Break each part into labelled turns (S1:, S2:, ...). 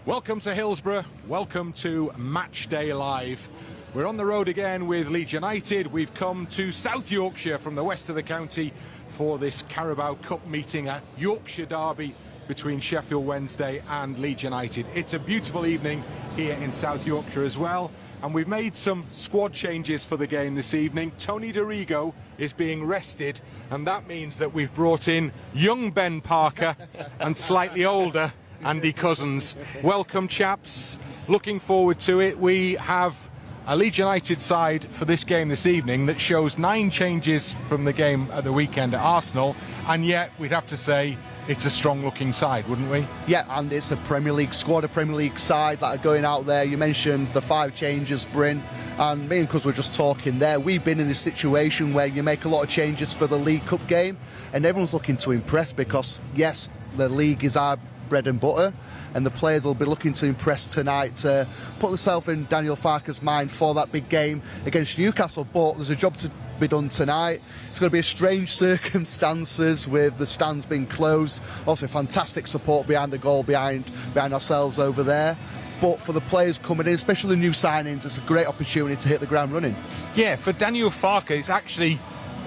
S1: Welcome to Hillsborough, welcome to Matchday Live. We're on the road again with Leeds United. We've come to South Yorkshire from the west of the county for this Carabao Cup meeting at Yorkshire Derby between Sheffield Wednesday and Leeds United. It's a beautiful evening here in South Yorkshire as well, and we've made some squad changes for the game this evening. Tony Dorigo is being rested, and that means that we've brought in young Ben Parker and slightly older Andy Couzens. Welcome, chaps. Looking forward to it. We have a Leeds United side for this game this evening that shows 9 changes from the game at the weekend at Arsenal, and yet we'd have to say it's a strong-looking side, wouldn't we?
S2: Yeah, and it's a Premier League squad, a Premier League side that are going out there. You mentioned the 5 changes, Bryn, and me and Cuz were just talking there. We've been in this situation where you make a lot of changes for the League Cup game, and everyone's looking to impress because, yes, the league is our bread and butter, and the players will be looking to impress tonight to put themselves in Daniel Farke's mind for that big game against Newcastle. But there's a job to be done tonight. It's going to be strange circumstances with the stands being closed. Also fantastic support behind the goal, behind ourselves over there. But for the players coming in, especially the new signings, it's a great opportunity to hit the ground running. Yeah, for Daniel Farke,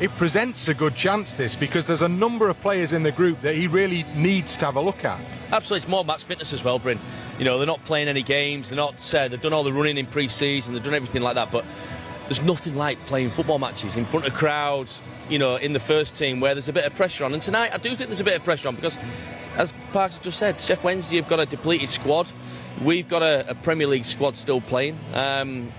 S2: it presents a good chance, this, because there's a number of players in the group that he really needs to have a look at.
S3: Absolutely, it's more match fitness as well, Bryn. You know, they're not playing any games, they've done all the running in pre-season, they've done everything like that, but there's nothing like playing football matches in front of crowds, you know, in the first team where there's a bit of pressure on. And tonight, I do think there's a bit of pressure on because, as Parks just said, Sheffield Wednesday have got a depleted squad. We've got a Premier League squad still playing,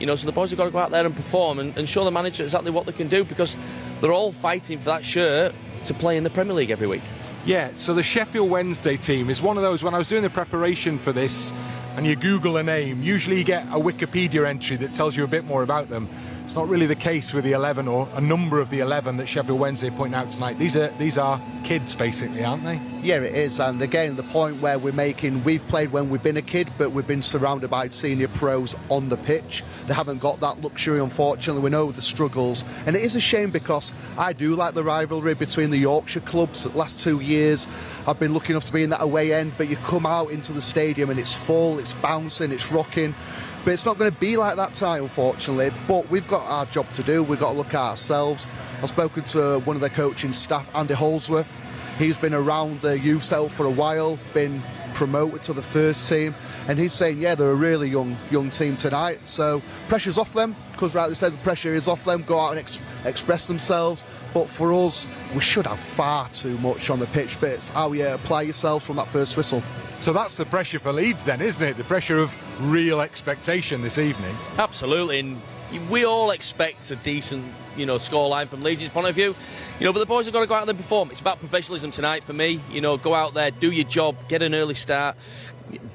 S3: you know, so the boys have got to go out there and perform and show the manager exactly what they can do, because they're all fighting for that shirt to play in the Premier League every week.
S1: Yeah, so the Sheffield Wednesday team is one of those, when I was doing the preparation for this, and you Google a name, usually you get a Wikipedia entry that tells you a bit more about them. It's not really the case with the 11, or a number of the 11 that Sheffield Wednesday point out tonight. These are kids, basically, aren't they? Yeah, it is. And again, the point where we're making, we've played when we've been a kid, but we've been surrounded by senior pros on the pitch. They haven't got that luxury, unfortunately. We know the struggles. And it is a shame, because I do like the rivalry between the Yorkshire clubs. The last 2 years, I've been lucky enough to be in that away end, but you come out into the stadium and it's full, it's bouncing, it's rocking. But it's not going to be like that tonight, unfortunately. But we've got our job to do. We've got to look at ourselves. I've spoken to one of the coaching staff, Andy Holdsworth. He's been around the youth cell for a while, been promoted to the first team, and he's saying, yeah, they're a really young team tonight. So pressure's off them, because rightly said, the pressure is off them. Go out and express themselves. But for us, we should have far too much on the pitch. But it's how you apply yourself from that first whistle. So that's the pressure for Leeds then, isn't it? The pressure of real expectation this evening.
S3: Absolutely, and we all expect a decent, you know, scoreline from Leeds' point of view. You know, but the boys have got to go out there and perform. It's about professionalism tonight for me. You know, go out there, do your job, get an early start,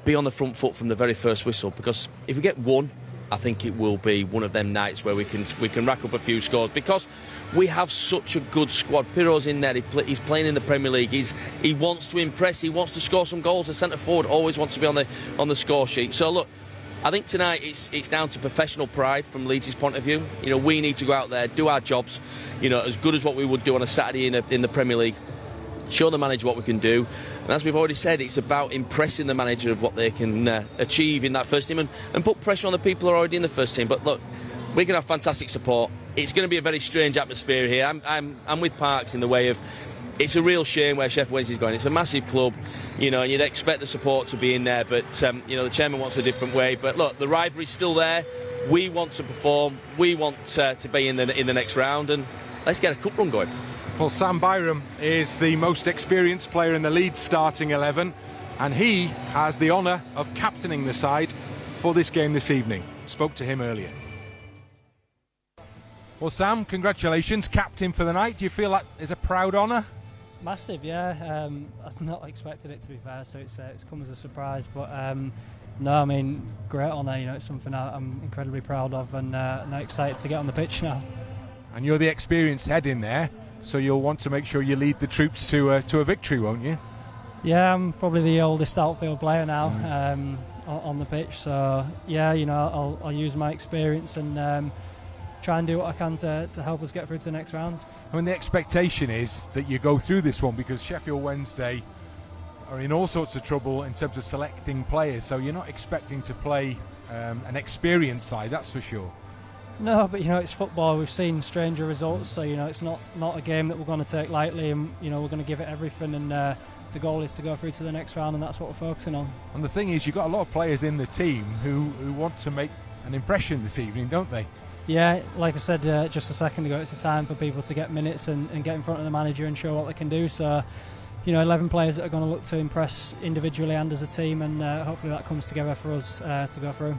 S3: be on the front foot from the very first whistle. Because if we get one, I think it will be one of them nights where we can rack up a few scores, because we have such a good squad. Piro's in there, he's playing in the Premier League, he wants to impress, he wants to score some goals. The centre forward always wants to be on the score sheet. So look, I think tonight it's down to professional pride from Leeds' point of view. You know, we need to go out there, do our jobs, you know, as good as what we would do on a Saturday in the Premier League. Show the manager what we can do, and as we've already said, it's about impressing the manager of what they can achieve in that first team, and put pressure on the people who are already in the first team. But look, we're going to have fantastic support. It's going to be a very strange atmosphere here. I'm with Parks in the way of, it's a real shame where Sheffield Wednesday is going. It's a massive club, you know, and you'd expect the support to be in there, but you know, the chairman wants a different way. But look, the rivalry's still there. We want to perform. We want to be in the next round, and let's get a cup run going.
S1: Well, Sam Byram is the most experienced player in the Leeds starting 11, and he has the honour of captaining the side for this game this evening. Spoke to him earlier. Well, Sam, congratulations, captain for the night. Do you feel that is a proud honour?
S4: Massive, yeah. I've not expected it, to be fair, so it's come as a surprise. But no, I mean, great honour. You know, it's something I'm incredibly proud of, and excited to get on the pitch now.
S1: And you're the experienced head in there, so you'll want to make sure you lead the troops to a victory, won't you?
S4: Yeah, I'm probably the oldest outfield player now on the pitch. So yeah, you know, I'll use my experience and try and do what I can to help us get through to the next round.
S1: I mean, the expectation is that you go through this one, because Sheffield Wednesday are in all sorts of trouble in terms of selecting players, so you're not expecting to play an experienced side, that's for sure.
S4: No, but it's football. We've seen stranger results, so it's not a game that we're going to take lightly, and we're going to give it everything. And the goal is to go through to the next round, and that's what we're focusing on. And
S1: the thing is, you've got a lot of players in the team who want to make an impression this evening, don't they?
S4: Yeah, like I said just a second ago, it's a time for people to get minutes and get in front of the manager and show what they can do. So 11 players that are going to look to impress individually and as a team, and hopefully that comes together for us to go through.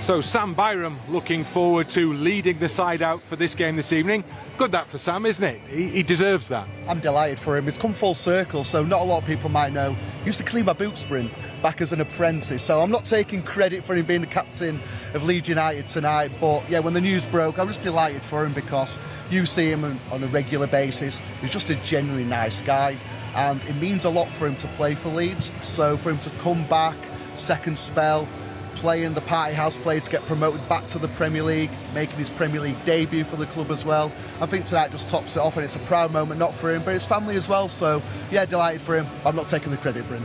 S1: So Sam Byram looking forward to leading the side out for this game this evening. Good that for Sam, isn't it? He deserves that.
S2: I'm delighted for him. It's come full circle, so not a lot of people might know. He used to clean my boots, Bryn, back as an apprentice. So I'm not taking credit for him being the captain of Leeds United tonight. But yeah, when the news broke, I was delighted for him because you see him on a regular basis. He's just a genuinely nice guy, and it means a lot for him to play for Leeds. So for him to come back, second spell, playing the part he has played to get promoted back to the Premier League, making his Premier League debut for the club as well. I think tonight just tops it off, and it's a proud moment, not for him, but his family as well. So, yeah, delighted for him. I'm not taking the credit, Bryn.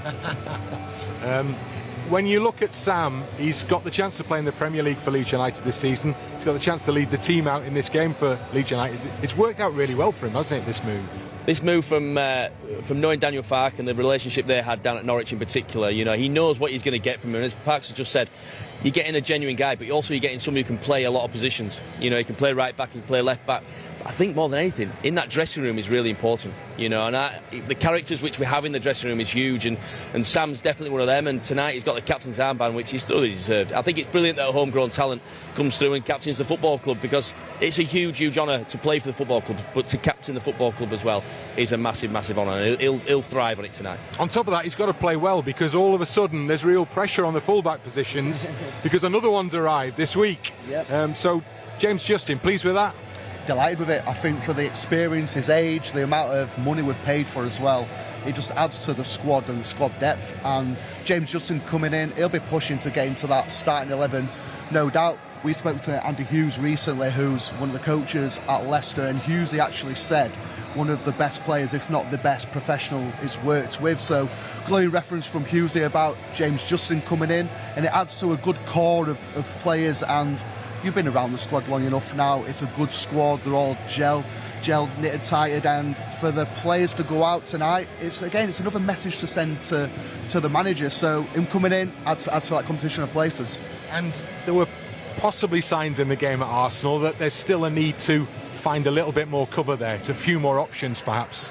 S1: When you look at Sam, he's got the chance to play in the Premier League for Leeds United this season. He's got the chance to lead the team out in this game for Leeds United. It's worked out really well for him, hasn't it, this move?
S3: This move from knowing Daniel Farke and the relationship they had down at Norwich in particular, he knows what he's going to get from him. And as Parks has just said, you're getting a genuine guy, but also you're getting somebody who can play a lot of positions. He can play right back, he can play left back. I think more than anything, in that dressing room is really important. And the characters which we have in the dressing room is huge, and Sam's definitely one of them. And tonight he's got the captain's armband, which he's thoroughly deserved. I think it's brilliant that a homegrown talent comes through and captains the football club, because it's a huge, huge honour to play for the football club, but to captain the football club as well is a massive, massive honour. And he'll thrive on it tonight.
S1: On top of that, he's got to play well, because all of a sudden there's real pressure on the fullback positions because another one's arrived this week.
S2: Yep.
S1: So James Justin, pleased with that?
S2: Delighted with it. I think for the experience, his age, the amount of money we've paid for as well, it just adds to the squad and the squad depth. And James Justin coming in, he'll be pushing to get into that starting 11, no doubt. We spoke to Andy Couzens recently, who's one of the coaches at Leicester, and Hughesy actually said one of the best players, if not the best professional he's worked with. So glowing reference from Hughesy about James Justin coming in, and it adds to a good core of players. And you've been around the squad long enough now. It's a good squad. They're all gel knitted, tighted, and for the players to go out tonight, it's another message to send to the manager. So him coming in adds to that competition of places.
S1: And there were possibly signs in the game at Arsenal that there's still a need to find a little bit more cover there, to a few more options perhaps.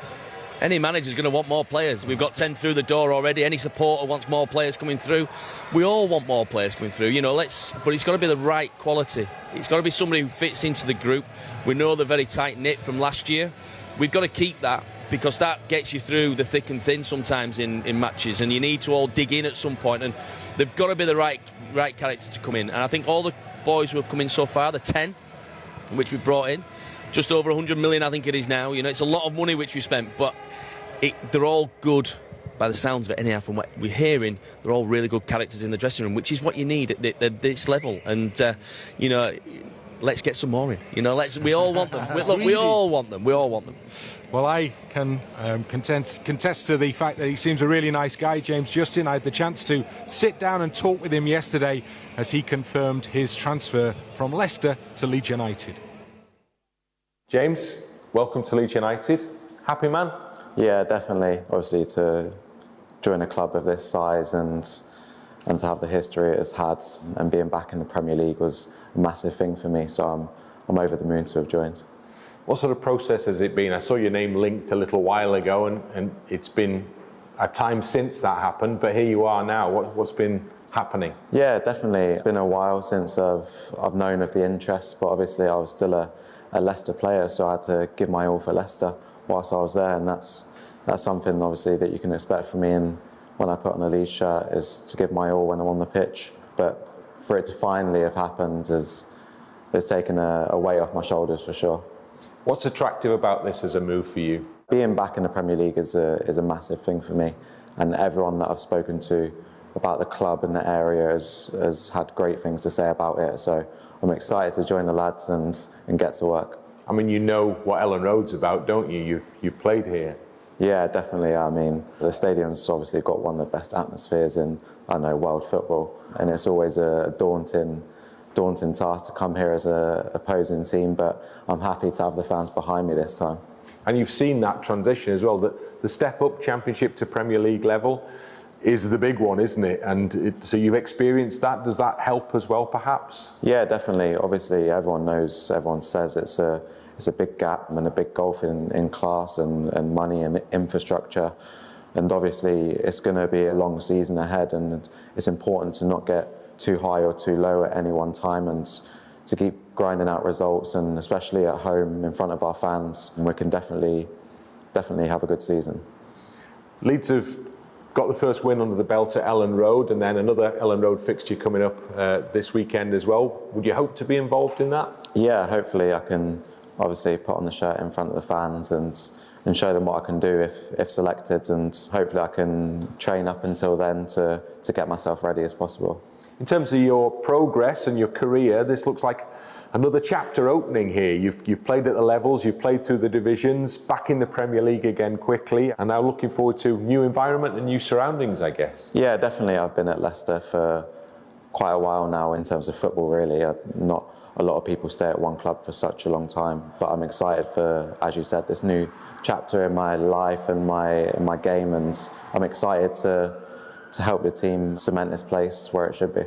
S3: Any manager's going to want more players. We've got 10 through the door already. Any supporter wants more players coming through. We all want more players coming through, but it's got to be the right quality. It's got to be somebody who fits into the group. We know they're very tight-knit from last year. We've got to keep that, because that gets you through the thick and thin sometimes in matches, and you need to all dig in at some point, and they've got to be the right character to come in. And I think all the boys who have come in so far, the 10 which we've brought in, just over 100 million I think it is now. It's a lot of money which we spent, but they're all good by the sounds of it anyhow. From what we're hearing, they're all really good characters in the dressing room, which is what you need at this level. And let's get some more in. We all want them. We all want them.
S1: Well, I can contest to the fact that he seems a really nice guy, James Justin. I had the chance to sit down and talk with him yesterday as he confirmed his transfer from Leicester to Leeds United. James, welcome to Leeds United. Happy man?
S5: Yeah, definitely. Obviously, to join a club of this size and to have the history it has had, and being back in the Premier League was a massive thing for me. So I'm over the moon to have joined.
S1: What sort of process has it been? I saw your name linked a little while ago, and it's been a time since that happened. But here you are now. What's been happening? Yeah,
S5: definitely. It's been a while since I've known of the interest, but obviously I was still a Leicester player, so I had to give my all for Leicester whilst I was there, and that's that's something obviously that you can expect from me, and when I put on a Leeds shirt is to give my all when I'm on the pitch. But for it to finally have happened has taken a weight off my shoulders for sure.
S6: What's attractive about this as a move for you?
S5: Being back in the Premier League is a massive thing for me, and everyone that I've spoken to about the club and the area has had great things to say about it. So I'm excited to join the lads and get to work.
S6: I mean, you know what Ellen Road's about, don't you? You've played here.
S5: Yeah, definitely. I mean, the stadium's obviously got one of the best atmospheres in, I know, world football, and it's always a daunting task to come here as an opposing team, but I'm happy to have the fans behind me this time.
S6: And you've seen that transition as well, that the step up Championship to Premier League level is the big one, isn't it? And so you've experienced that. Does that help as well, perhaps?
S5: Yeah, definitely. Obviously, everyone says it's a big gap and a big gulf in class and money and infrastructure. And obviously, it's going to be a long season ahead, and it's important to not get too high or too low at any one time, and to keep grinding out results, and especially at home in front of our fans, we can definitely have a good season.
S6: Leeds have got the first win under the belt at Ellen Road, and then another Ellen Road fixture coming up this weekend as well. Would you hope to be involved in that? Yeah, hopefully I can obviously put on the shirt in front of the fans and show them what I can do if selected, and hopefully I can train up until then to get myself ready as possible. In terms of your progress and your career, this looks like another chapter opening here. You've played at the levels, you've played through the divisions, back in the Premier League again quickly, and now looking forward to new environment and new surroundings, I guess. Yeah, definitely. I've been at Leicester for quite a while now in terms of football, really. Not a lot of people stay at one club for such a long time, but I'm excited for, as you said, this new chapter in my life and my game, and I'm excited to help the team cement this place where it should be.